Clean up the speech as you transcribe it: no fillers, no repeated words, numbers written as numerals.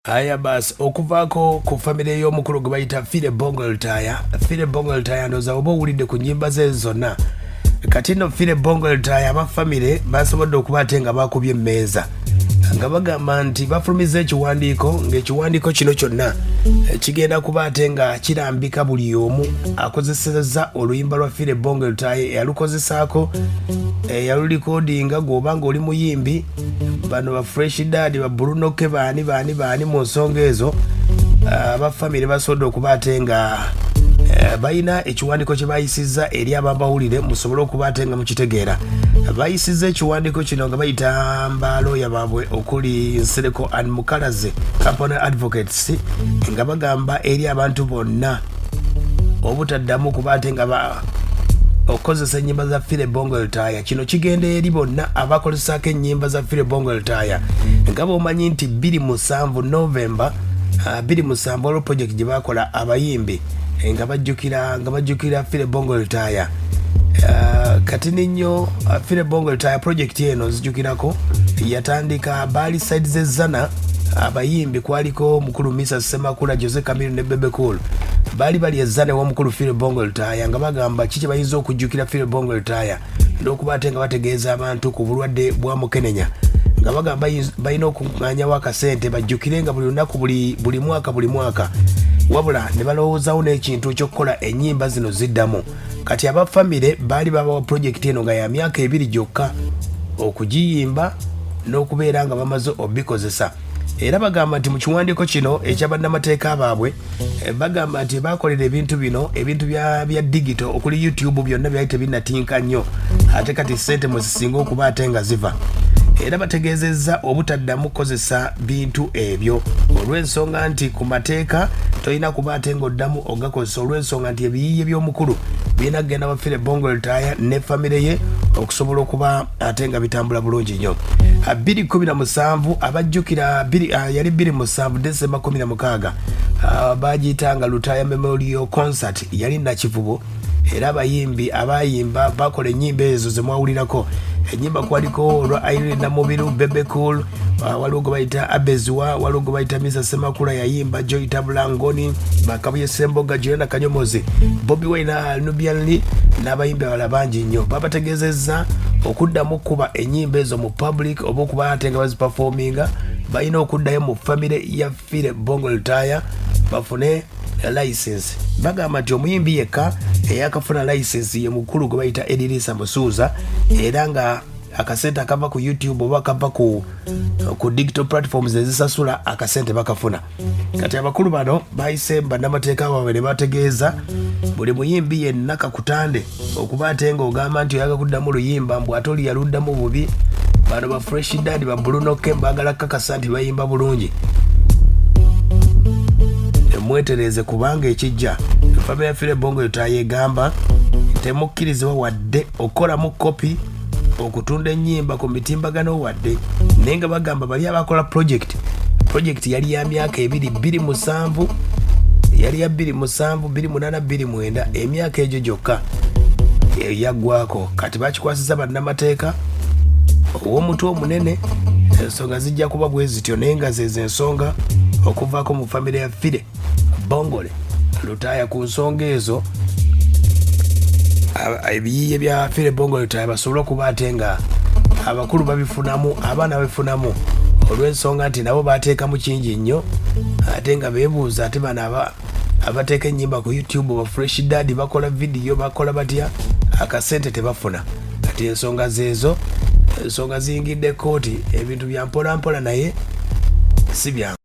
Aya basi okuvaako ku family y'omukulu gwe bayita Philly Bongoley Lutaaya. Philly Bongoley Lutaaya ndoza oba owulidde ku nnyimba ze zonna. Kati nno Philly Bongoley Lutaaya aba family basobodde okuba ate nga bakubye emmeeza nga bagamba nti bafulumiza ekiwandiiko ng'ekiwandiiko kino kyonna kigenda kuba ate nga kirambika buli omu akozeseza oluyimba lwa Philly Bongoley Lutaaya yalukozesaako yalulikodinga gwoba ng'oli muyimbi bano ba fresh dad ba Brunoke baani mu nsonga ezo abafamily basobodde okuba ate nga bayina ekiwandiiko kye bayisizza eri abambawulire musobole okuba ate nga mukitegeera. Bayisizza ekiwandiiko kino nga bayita mbalooya baabwe okuli Nsereko and Mukalaze Company Advocates nga bagamba eri abantu bonna obutaddamu kuba ate nga okozesa ennyimba za Philly Bongoley Lutaaya. Kino kigenda eri bonna abakolesaako ennyimba za Philly Bongoley Lutaaya nga bw'omanyi nti 27 November 27 olwo project gye bakola abayimbi nga bajjukira Philly Bongoley Lutaaya. Kati ninyo Philly Bongoley Lutaaya project eno zijjukirako yatandika baali side z'ezzana abayimbi kwaliko mukulu Misa Semakula Jose Kamiru ne Bebe Cool bali ezzana w'omukulu Philly Bongoley Lutaaya nga bagamba kiki bayinza okujjukira Philly Bongoley Lutaaya n'okuba ate nga bategeeza abantu ku bulwadde bwa mukenenya nga bagamba balina okuŋŋaanyawo akasente bajjukire nga buli lunaku buli mwaka wabula ne balowoozawo n'ekintu ky'okukola ennyimba zino ziddamu. Kati abafamile baali babawa project eno nga ya myaka 2 gyokka okugiyimba n'okubeera nga bamaze obikozesa. Era bagamba nti mu kiwandiiko kino ekyabannamateeka baabwe bagamba nti bakolera ebintu bino ebintu bya digital okuli YouTube byonna byali tebinnatinka nnyo ate kati ssente mwe zisinga okuba ate nga ziva. Era bategeezezza obutaddamu kukozesa bintu ebyo olw'ensonga nti ku mateeka tolina kuba ate ng'oddamu ogakozesa olw'ensonga nti ebiyiiye by'omukulu birina kugenda wa Philly Bongoley Lutaaya ne famire ye okusobola okuba ate nga bitambula bulungi nnyo. 2017 abajjukira yali 27 December 16 bagiyitanga Lutaaya Memorial Concert yali nakivubo era abayimbi abayimba bakola ennyimba ezo ze mwawulirako. Enyimba kwaliko olwa Irene Namubiru Bebe Cool waliwo gwe bayita Abezwa waliwo gwe bayita Misa Semakula yayimba Joy Tabulangoni Bakabuye Semboga Joyana Kanyomozi Bobby Wine Nubian Lee n'abayimbi abalala bangi nnyo babategeezezza okuddamu kuba ennyimba ezo mu public oba okuba ate nga baziperforminga balina okuddayo mu family ya Philly Bongoley Lutaaya bafune license. Bagamba nti omuyimbi yekka eyakafuna license ye mukulu gwe bayita Edirisa Musuuza era nga akasente akava ku YouTube oba akava ku digital platforms ezisasula akasente bakafuna. Kati abakulu bano bayise bannamateeka baabwe ne bategeeza buli muyimbi yenna kakutande okuba ate nga ogamba nti oyaga kuddamu luyimba mbw ate oli yaluddamu bubi bano ba fresh dad ba Brunoke baagala kakasa nti bayimba bulungi mwetereze kubanga ekijja family ya Philly Bongoley Lutaaya egamba temukkirizibwa wadde okolamu kopi okutunda ennyimba ku mitimbagano wadde naye nga bagamba bali abakola project yali ya myaka 27 yali ya 27 28 29 emyaka egyo gyokka yaggwako. Kati bakikwasiza bannamateeka ow'omutwe omunene ensonga zijja kuba bwe zityo naye nga zezo ensonga okuvaako mu family ya Philly Bongoley Lutaaya ku nsonga ezo ebiyiiye bya Philly Bongoley Lutaaya basobole okuba ate nga abakulu babifunamu abaana babifunamu olw'ensonga nti nabo bateekamu kingi nnyo ate nga beebuuza ate bano abateeka ennyimba ku YouTube ba fresh dad bakola vidiyo bakola batya akasente tebafuna. Kati ensonga zeezo ensonga ziyingidde kooti ebintu bya mpola naye si byangu.